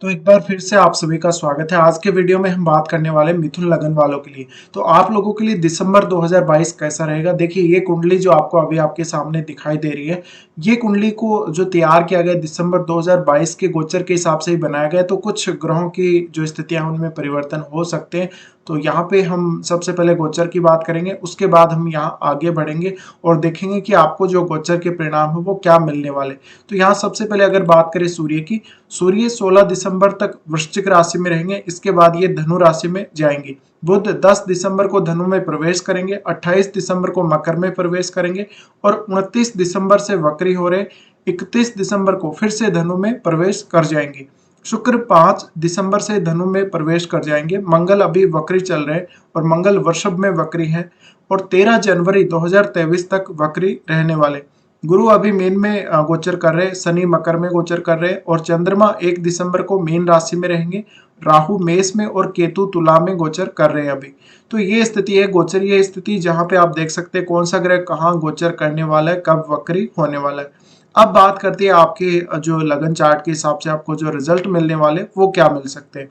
तो एक बार फिर से आप सभी का स्वागत है। आज के वीडियो में हम बात करने वाले मिथुन लगन वालों के लिए। तो आप लोगों के लिए दिसंबर 2022 कैसा रहेगा? देखिए, ये कुंडली जो आपको अभी आपके सामने दिखाई दे रही है, ये कुंडली को जो तैयार किया गया दिसंबर 2022 के गोचर के हिसाब से ही बनाया गया है। तो कुछ ग्रहों की जो स्थितियां हैं उनमें परिवर्तन हो सकते हैं। तो यहाँ पे हम सबसे पहले गोचर की बात करेंगे, उसके बाद हम यहाँ आगे बढ़ेंगे और देखेंगे कि आपको जो गोचर के परिणाम है वो क्या मिलने वाले। तो यहाँ सबसे पहले अगर बात करें सूर्य की, सूर्य 16 दिसंबर तक वृश्चिक राशि में रहेंगे, इसके बाद ये धनु राशि में जाएंगे। बुध 10 दिसंबर को धनु में प्रवेश करेंगे, 28 दिसंबर को मकर में प्रवेश करेंगे और 29 दिसंबर से वक्री हो रहे 31 दिसंबर को फिर से धनु में प्रवेश कर जाएंगे। शुक्र 5 दिसंबर से धनु में प्रवेश कर जाएंगे। मंगल अभी वक्री चल रहे और मंगल वृषभ में वक्री है और 13 जनवरी 2023 तक वक्री रहने वाले। गुरु अभी मीन में गोचर कर रहे, शनि मकर में गोचर कर रहे और चंद्रमा 1 दिसंबर को मीन राशि में रहेंगे, राहु मेष में और केतु तुला में गोचर कर रहे हैं अभी। तो ये स्थिति है गोचरीय स्थिति, जहां पे आप देख सकते हैं कौन सा ग्रह कहाँ गोचर करने वाला है, कब वक्री होने वाला है। अब बात करते हैं आपके जो लगन चार्ट के हिसाब से आपको जो रिजल्ट मिलने वाले वो क्या मिल सकते हैं।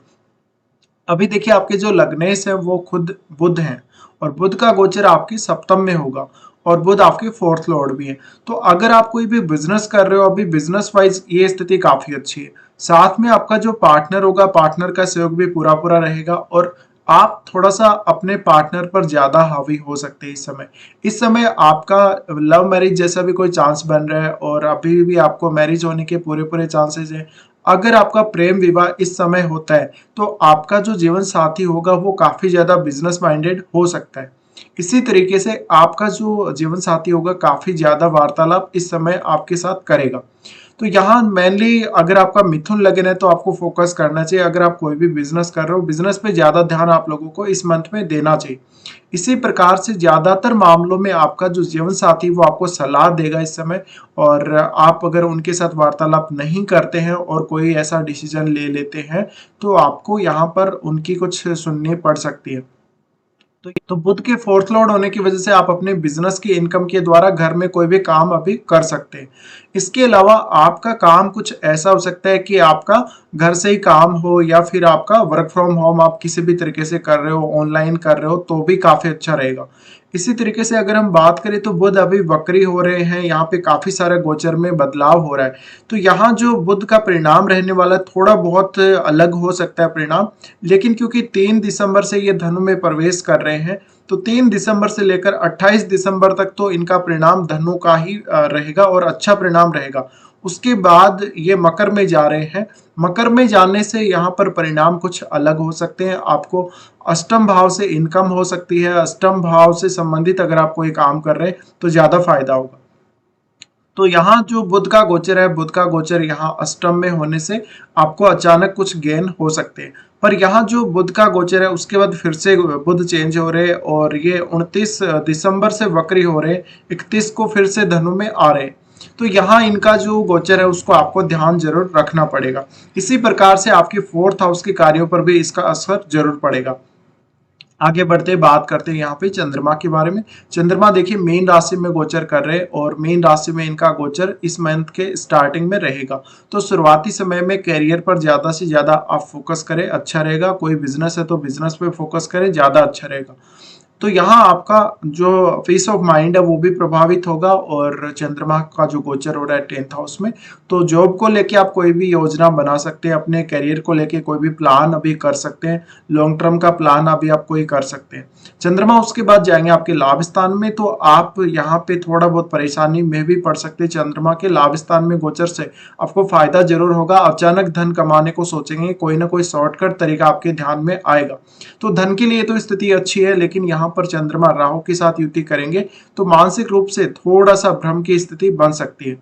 अभी देखिए, आपके जो लग्नेश है वो खुद बुध हैं और बुध का गोचर आपके सप्तम में होगा और बुध आपके फोर्थ लॉर्ड भी है। तो अगर आप कोई भी बिजनेस कर रहे हो, अभी बिजनेस वाइज ये स्थिति काफी अच्छी है। साथ में आपका जो पार्टनर होगा, पार्टनर का सहयोग भी पूरा पूरा रहेगा और आप थोड़ा सा अपने पार्टनर पर ज्यादा हावी हो सकते हैं इस समय आपका लव मैरिज जैसा भी कोई चांस बन रहा है और अभी भी आपको मैरिज होने के पूरे पूरे चांसेस हैं। अगर आपका प्रेम विवाह इस समय होता है तो आपका जो जीवन साथी होगा वो काफी ज्यादा बिजनेस माइंडेड हो सकता है। इसी तरीके से आपका जो जीवन साथी होगा काफी ज्यादा वार्तालाप इस समय आपके साथ करेगा। तो यहाँ मेनली अगर आपका मिथुन लगन है तो आपको फोकस करना चाहिए। अगर आप कोई भी बिजनेस कर रहे हो, बिजनेस पे ज्यादा ध्यान आप लोगों को इस मंथ में देना चाहिए। इसी प्रकार से ज्यादातर मामलों में आपका जो जीवन साथी वो आपको सलाह देगा इस समय, और आप अगर उनके साथ वार्तालाप नहीं करते हैं और कोई ऐसा डिसीजन ले लेते हैं तो आपको यहाँ पर उनकी कुछ सुननी पड़ सकती है। तो बुध के फोर्थ लॉर्ड होने की वजह से आप अपने बिजनेस की इनकम के द्वारा घर में कोई भी काम अभी कर सकते हैं। इसके अलावा आपका काम कुछ ऐसा हो सकता है कि आपका घर से ही काम हो या फिर आपका वर्क फ्रॉम होम आप किसी भी तरीके से कर रहे हो, ऑनलाइन कर रहे हो, तो भी काफी अच्छा रहेगा। इसी तरीके से अगर हम बात करें तो बुध अभी वक्री हो रहे हैं, यहाँ पे काफी सारे गोचर में बदलाव हो रहा है। तो यहाँ जो बुध का परिणाम रहने वाला है थोड़ा बहुत अलग हो सकता है परिणाम, लेकिन क्योंकि 3 दिसंबर से ये धनु में प्रवेश कर रहे हैं तो 3 दिसंबर से लेकर 28 दिसंबर तक तो इनका परिणाम धनु का ही रहेगा और अच्छा परिणाम रहेगा। उसके बाद ये मकर में जा रहे हैं, मकर में जाने से यहाँ पर परिणाम कुछ अलग हो सकते हैं। आपको अष्टम भाव से इनकम हो सकती है, अष्टम भाव से संबंधित अगर आप कोई काम कर रहे हैं तो ज्यादा फायदा होगा। तो यहाँ जो बुध का गोचर है, बुध का गोचर यहाँ अष्टम में होने से आपको अचानक कुछ गेन हो सकते हैं। पर यहाँ जो बुध का गोचर है उसके बाद फिर से बुध चेंज हो रहे और ये 29 दिसंबर से वक्री हो रहे, 31 को फिर से धनु में आ रहे। तो यहाँ इनका जो गोचर है उसको आपको ध्यान जरूर रखना पड़ेगा। इसी प्रकार से आपके फोर्थ हाउस के कार्यों पर भी इसका असर जरूर पड़ेगा। आगे बढ़ते बात करते हैं यहाँ पे चंद्रमा के बारे में। चंद्रमा देखिए मीन राशि में गोचर कर रहे हैं और मीन राशि में इनका गोचर इस मंथ के स्टार्टिंग में रहेगा। तो शुरुआती समय में कैरियर पर ज्यादा से ज्यादा आप फोकस करें, अच्छा रहेगा। कोई बिजनेस है तो बिजनेस पे फोकस करें, ज्यादा अच्छा रहेगा। तो यहाँ आपका जो पीस ऑफ माइंड है वो भी प्रभावित होगा और चंद्रमा का जो गोचर हो रहा है 10th हाउस में, तो जॉब को लेके आप कोई भी योजना बना सकते हैं, अपने करियर को लेके कोई भी प्लान अभी कर सकते हैं, लॉन्ग टर्म का प्लान अभी आप कोई कर सकते हैं। चंद्रमा उसके बाद जाएंगे आपके लाभ स्थान में, तो आप यहाँ पे थोड़ा बहुत परेशानी में भी पड़ सकते हैं। चंद्रमा के लाभ स्थान में गोचर से आपको फायदा जरूर होगा। अचानक धन कमाने को सोचेंगे, कोई ना कोई शॉर्टकट तरीका आपके ध्यान में आएगा। तो धन के लिए तो स्थिति अच्छी है, लेकिन यहाँ पर चंद्रमा राहु के साथ युति करेंगे तो मानसिक रूप से थोड़ा सा भ्रम की स्थिति बन सकती है।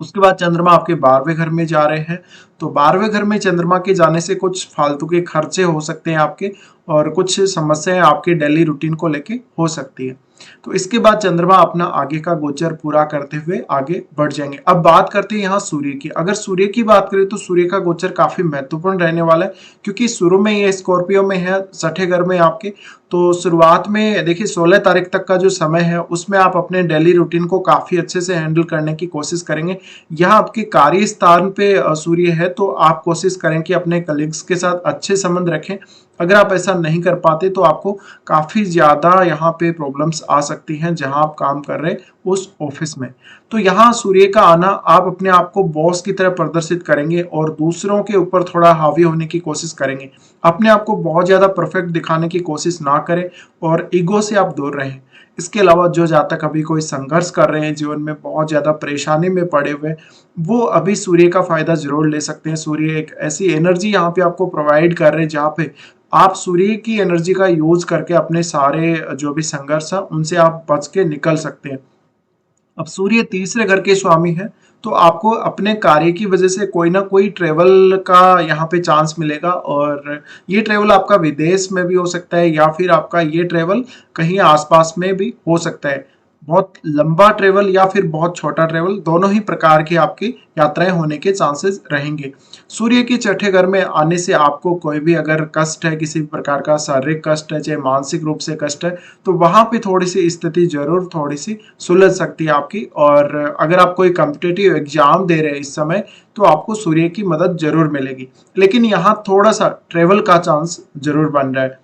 उसके बाद चंद्रमा आपके 12वें घर में जा रहे हैं, तो 12वें घर में चंद्रमा के जाने से कुछ फालतू के खर्चे हो सकते हैं आपके और कुछ समस्याएं आपके डेली रूटीन को लेके हो सकती है। तो इसके बाद चंद्रमा अपना आगे का गोचर पूरा करते हुए आगे बढ़ जाएंगे। अब बात करते हैं यहाँ सूर्य की। अगर सूर्य की बात करें तो सूर्य का गोचर काफी महत्वपूर्ण रहने वाला है, क्योंकि शुरू में ये स्कॉर्पियो में है, 6ठे घर में आपके। तो शुरुआत में देखिए 16 तारीख तक का जो समय है उसमें आप अपने डेली रूटीन को काफी अच्छे से हैंडल करने की कोशिश करेंगे। यहाँ आपके कार्य स्थान पे सूर्य है तो आप कोशिश करें कि अपने कलीग्स के साथ अच्छे संबंध रखें। अगर आप ऐसा नहीं कर पाते तो आपको काफ़ी ज़्यादा यहाँ पे प्रॉब्लम्स आ सकती हैं जहाँ आप काम कर रहे हैं उस ऑफिस में। तो यहाँ सूर्य का आना आप अपने आप को बॉस की तरह प्रदर्शित करेंगे और दूसरों के ऊपर थोड़ा हावी होने की कोशिश करेंगे। अपने आप को बहुत ज़्यादा परफेक्ट दिखाने की कोशिश ना करें और ईगो से आप दूर रहें। इसके अलावा जो जातक अभी कोई संघर्ष कर रहे हैं जीवन में, बहुत ज़्यादा परेशानी में पड़े हुए, वो अभी सूर्य का फ़ायदा ज़रूर ले सकते हैं। सूर्य एक ऐसी एनर्जी यहाँ पे आपको प्रोवाइड कर रहे हैं जहाँ पे आप सूर्य की एनर्जी का यूज़ करके अपने सारे जो भी संघर्ष है उनसे आप बच के निकल सकते हैं। अब सूर्य तीसरे घर के स्वामी है, तो आपको अपने कार्य की वजह से कोई ना कोई ट्रेवल का यहाँ पे चांस मिलेगा और ये ट्रेवल आपका विदेश में भी हो सकता है या फिर आपका ये ट्रेवल कहीं आसपास में भी हो सकता है। बहुत लंबा ट्रेवल या फिर बहुत छोटा ट्रेवल, दोनों ही प्रकार की आपकी यात्राएं होने के चांसेस रहेंगे। सूर्य के छठे घर में आने से आपको कोई भी अगर कष्ट है, किसी भी प्रकार का शारीरिक कष्ट है, चाहे मानसिक रूप से कष्ट है, तो वहां पे थोड़ी सी स्थिति जरूर थोड़ी सी सुलझ सकती है आपकी। और अगर आप कोई कॉम्पिटिटिव एग्जाम दे रहे हैं इस समय, तो आपको सूर्य की मदद जरूर मिलेगी। लेकिन यहाँ थोड़ा सा ट्रेवल का चांस जरूर बन रहा है।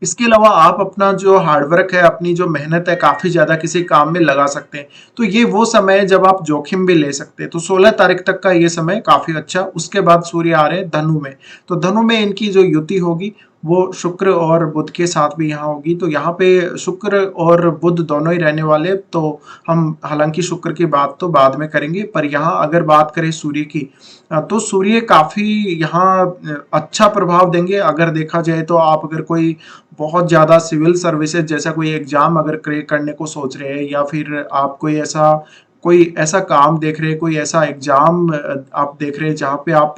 इसके अलावा आप अपना जो हार्डवर्क है, अपनी जो मेहनत है, काफ़ी ज़्यादा किसी काम में लगा सकते हैं। तो ये वो समय है जब आप जोखिम भी ले सकते हैं। तो 16 तारीख तक का ये समय काफ़ी अच्छा। उसके बाद सूर्य आ रहे हैं धनु में। तो धनु में इनकी जो युति होगी वो शुक्र और बुध के साथ भी यहाँ होगी। तो यहाँ पे शुक्र और बुध दोनों ही रहने वाले। तो हम हालांकि शुक्र की बात तो बाद में करेंगे, पर यहाँ अगर बात करें सूर्य की, तो सूर्य काफ़ी यहाँ अच्छा प्रभाव देंगे। अगर देखा जाए तो आप अगर कोई बहुत ज़्यादा सिविल सर्विसेज जैसा कोई एग्जाम अगर क्रैक करने को सोच रहे हैं या फिर आप कोई ऐसा काम देख रहे हैं, कोई ऐसा एग्जाम आप देख रहे हैं जहाँ पे आप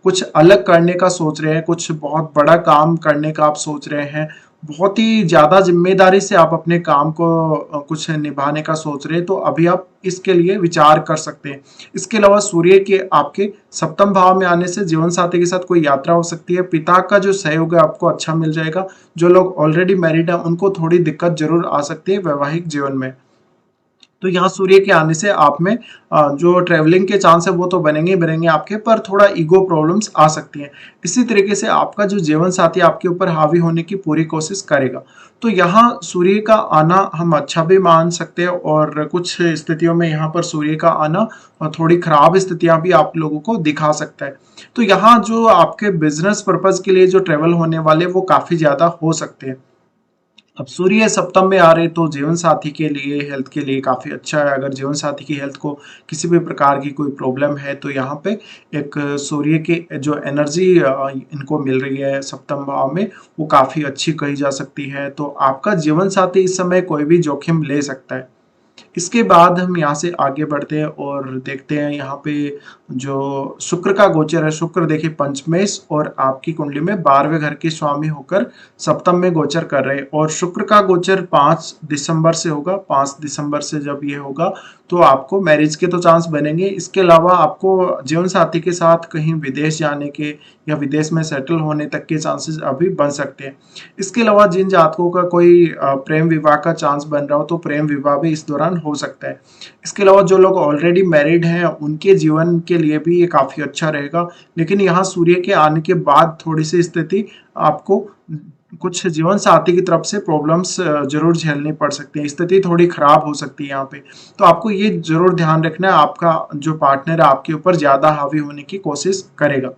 कुछ अलग करने का सोच रहे हैं, कुछ बहुत बड़ा काम करने का आप सोच रहे हैं, बहुत ही ज़्यादा जिम्मेदारी से आप अपने काम को कुछ निभाने का सोच रहे हैं, तो अभी आप इसके लिए विचार कर सकते हैं। इसके अलावा सूर्य के आपके सप्तम भाव में आने से जीवन साथी के साथ कोई यात्रा हो सकती है। पिता का जो सहयोग है आपको अच्छा मिल जाएगा। जो लोग ऑलरेडी मैरिड है उनको थोड़ी दिक्कत जरूर आ सकती है वैवाहिक जीवन में। तो यहाँ सूर्य के आने से आप में जो ट्रैवलिंग के चांस है वो तो बनेंगे ही बनेंगे आपके, पर थोड़ा ईगो प्रॉब्लम्स आ सकती हैं। इसी तरीके से आपका जो जीवन साथी आपके ऊपर हावी होने की पूरी कोशिश करेगा। तो यहाँ सूर्य का आना हम अच्छा भी मान सकते हैं और कुछ स्थितियों में यहाँ पर सूर्य का आना थोड़ी खराब स्थितियां भी आप लोगों को दिखा सकता है। तो यहाँ जो आपके बिजनेस पर्पज के लिए जो ट्रेवल होने वाले वो काफी ज्यादा हो सकते हैं। अब सूर्य सप्तम में आ रहे तो जीवन साथी के लिए, हेल्थ के लिए काफ़ी अच्छा है। अगर जीवन साथी की हेल्थ को किसी भी प्रकार की कोई प्रॉब्लम है तो यहाँ पे एक सूर्य की जो एनर्जी इनको मिल रही है सप्तम भाव में, वो काफ़ी अच्छी कही जा सकती है। तो आपका जीवन साथी इस समय कोई भी जोखिम ले सकता है। इसके बाद हम यहाँ से आगे बढ़ते हैं और देखते हैं यहाँ पे जो शुक्र का गोचर है। शुक्र देखिए पंचमेश और आपकी कुंडली में 12वें घर के स्वामी होकर सप्तम में गोचर कर रहे हैं और शुक्र का गोचर 5 दिसंबर से होगा। 5 दिसंबर से जब ये होगा तो आपको मैरिज के तो चांस बनेंगे। इसके अलावा आपको जीवन साथी के साथ कहीं विदेश जाने के या विदेश में सेटल होने तक के चांसेस अभी बन सकते हैं। इसके अलावा जिन जातकों का कोई प्रेम विवाह का चांस बन रहा हो तो प्रेम विवाह भी इस दौरान हो सकता है। इसके अलावा जो लोग ऑलरेडी मैरिड हैं उनके जीवन के लिए भी ये काफ़ी अच्छा रहेगा। लेकिन यहाँ सूर्य के आने के बाद थोड़ी सी स्थिति आपको कुछ जीवन साथी की तरफ से प्रॉब्लम्स जरूर झेलनी पड़ सकती है। स्थिति थोड़ी खराब हो सकती है यहाँ पे। तो आपको ये जरूर ध्यान रखना है, आपका जो पार्टनर है आपके ऊपर ज्यादा हावी होने की कोशिश करेगा।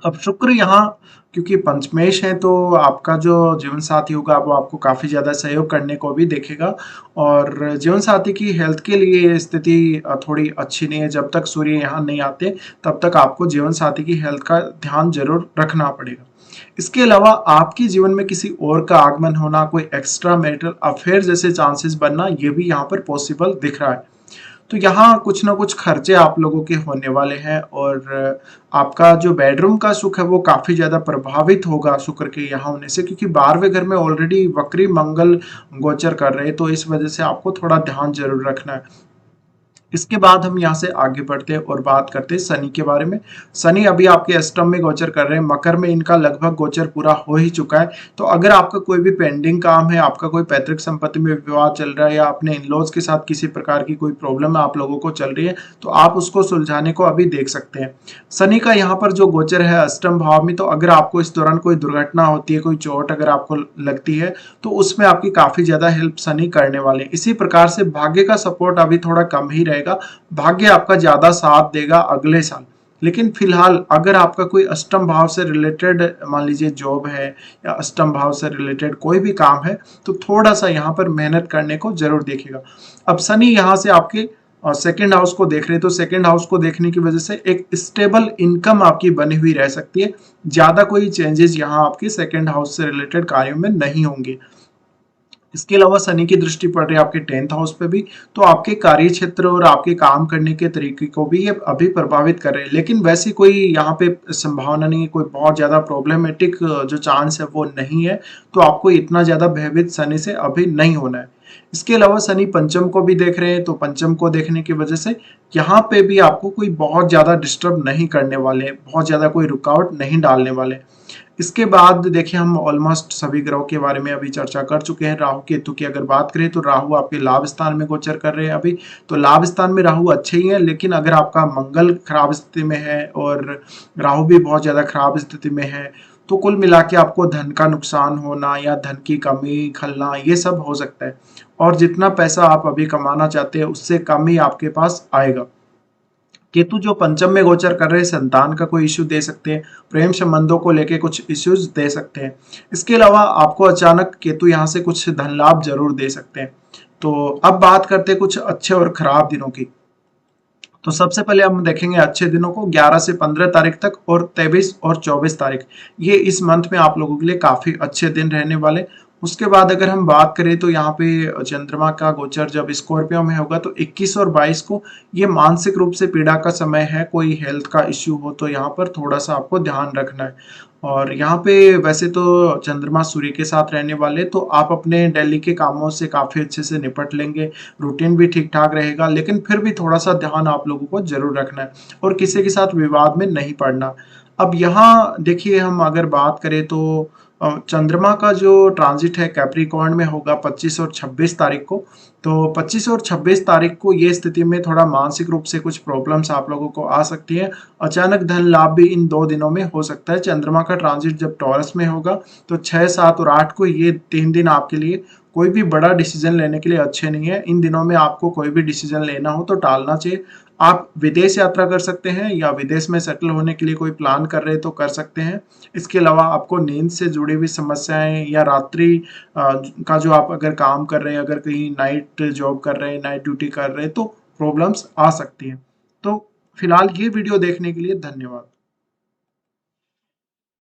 अब शुक्र यहाँ क्योंकि पंचमेश है तो आपका जो जीवन साथी होगा वो आपको काफ़ी ज़्यादा सहयोग करने को भी देखेगा और जीवन साथी की हेल्थ के लिए स्थिति थोड़ी अच्छी नहीं है। जब तक सूर्य यहाँ नहीं आते तब तक आपको जीवन साथी की हेल्थ का ध्यान जरूर रखना पड़ेगा। इसके अलावा आपके जीवन में किसी और का आगमन होना, कोई एक्स्ट्रा मैरिटल अफेयर जैसे चांसेस बनना, ये भी यहाँ पर पॉसिबल दिख रहा है। तो यहाँ कुछ ना कुछ खर्चे आप लोगों के होने वाले हैं और आपका जो बेडरूम का सुख है वो काफ़ी ज़्यादा प्रभावित होगा शुक्र के यहाँ होने से, क्योंकि 12वें घर में ऑलरेडी वक्री मंगल गोचर कर रहे हैं। तो इस वजह से आपको थोड़ा ध्यान जरूर रखना है। इसके बाद हम यहाँ से आगे बढ़ते हैं और बात करते हैं शनि के बारे में। शनि अभी आपके अष्टम में गोचर कर रहे हैं, मकर में इनका लगभग गोचर पूरा हो ही चुका है। तो अगर आपका कोई भी पेंडिंग काम है, आपका कोई पैतृक संपत्ति में विवाद चल रहा है या अपने इन-लॉज के साथ किसी प्रकार की कोई प्रॉब्लम आप लोगों को चल रही है, तो आप उसको सुलझाने को अभी देख सकते हैं। शनि का यहाँ पर जो गोचर है अष्टम भाव में, तो अगर आपको इस दौरान कोई दुर्घटना होती है, कोई चोट अगर आपको लगती है, तो उसमें आपकी काफ़ी ज़्यादा हेल्प शनि करने वाले हैं। इसी प्रकार से भाग्य का सपोर्ट अभी थोड़ा कम ही रहेगा, भाग्य आपका ज़्यादा साथ देगा अगले साल। लेकिन फिलहाल अगर आपका कोई अष्टम भाव से रिलेटेड मान लीजिए जॉब है या अष्टम भाव से रिलेटेड कोई भी काम है, तो थोड़ा-सा यहाँ पर मेहनत करने को ज़रूर देखिएगा। अब शनि यहाँ से आपके सेकंड हाउस को देख रहे हैं, तो सेकंड हाउस को देखने की वजह से एक स्टेबल इनकम आपकी बनी हुई रह सकती है। ज़्यादा कोई चेंजेस यहाँ आपके सेकंड हाउस से रिलेटेड कार्यों में नहीं होंगे। इसके अलावा शनि की दृष्टि पड़ रही है आपके 10th हाउस पे भी, तो आपके कार्य क्षेत्र और आपके काम करने के तरीके को भी ये अभी प्रभावित कर रहे हैं। लेकिन वैसी कोई यहाँ पे संभावना नहीं है, कोई बहुत ज़्यादा प्रॉब्लमेटिक जो चांस है वो नहीं है, तो आपको इतना ज़्यादा भयभीत शनि से अभी नहीं होना है। इसके अलावा शनि पंचम को भी देख रहे हैं, तो पंचम को देखने की वजह से यहाँ पे भी आपको कोई बहुत ज़्यादा डिस्टर्ब नहीं करने वाले, बहुत ज़्यादा कोई रुकावट नहीं डालने वाले। इसके बाद देखिए हम ऑलमोस्ट सभी ग्रहों के बारे में अभी चर्चा कर चुके हैं। राहु केतु की अगर बात करें तो राहु आपके लाभ स्थान में गोचर कर रहे हैं अभी, तो लाभ स्थान में राहु अच्छे ही है, लेकिन अगर आपका मंगल खराब स्थिति में है और राहु भी बहुत ज़्यादा खराब स्थिति में है, तो कुल मिला के आपको धन का नुकसान होना या धन की कमी खलना ये सब हो सकता है। और जितना पैसा आप अभी कमाना चाहते हैं उससे कम ही आपके पास आएगा। केतु जो पंचम में गोचर कर रहे हैं, संतान का कोई इश्यू दे सकते हैं, प्रेम संबंधों को लेके कुछ इश्यूज दे सकते हैं। इसके अलावा आपको अचानक केतु यहाँ से कुछ धन लाभ जरूर दे सकते हैं। तो अब बात करते हैं कुछ अच्छे और खराब दिनों की। तो सबसे पहले हम देखेंगे अच्छे दिनों को, 11 से 15 तारीख तक और 23 और 24 तारीख। ये इस मंथ में आप लोगों के लिए काफी अच्छे दिन रहने वाले। उसके बाद अगर हम बात करें तो यहाँ पे चंद्रमा का गोचर जब स्कॉर्पियो में होगा तो 21 और 22 को ये मानसिक रूप से पीड़ा का समय है। कोई हेल्थ का इश्यू हो तो यहाँ पर थोड़ा सा आपको ध्यान रखना है। और यहाँ पे वैसे तो चंद्रमा सूर्य के साथ रहने वाले, तो आप अपने डेली के कामों से काफी अच्छे से निपट लेंगे, रूटीन भी ठीक ठाक रहेगा, लेकिन फिर भी थोड़ा सा ध्यान आप लोगों को जरूर रखना है और किसी के साथ विवाद में नहीं पड़ना। अब यहाँ देखिए हम अगर बात करें तो चंद्रमा का जो ट्रांजिट है कैप्रिकॉर्न में होगा 25 और 26 तारीख को। तो 25 और 26 तारीख को ये स्थिति में थोड़ा मानसिक रूप से कुछ प्रॉब्लम्स आप लोगों को आ सकती है। अचानक धन लाभ भी इन 2 दिनों में हो सकता है। चंद्रमा का ट्रांजिट जब टॉरस में होगा तो 6, 7 और 8 को ये 3 दिन आपके लिए कोई भी बड़ा डिसीजन लेने के लिए अच्छे नहीं है। इन दिनों में आपको कोई भी डिसीजन लेना हो तो टालना चाहिए। आप विदेश यात्रा कर सकते हैं या विदेश में सेटल होने के लिए कोई प्लान कर रहे हैं तो कर सकते हैं। इसके अलावा आपको नींद से जुड़ी हुई समस्याएं या रात्रि का जो आप अगर काम कर रहे हैं, अगर कहीं नाइट जॉब कर रहे हैं, नाइट ड्यूटी कर रहे हैं, तो प्रॉब्लम्स आ सकती हैं। तो फिलहाल ये वीडियो देखने के लिए धन्यवाद।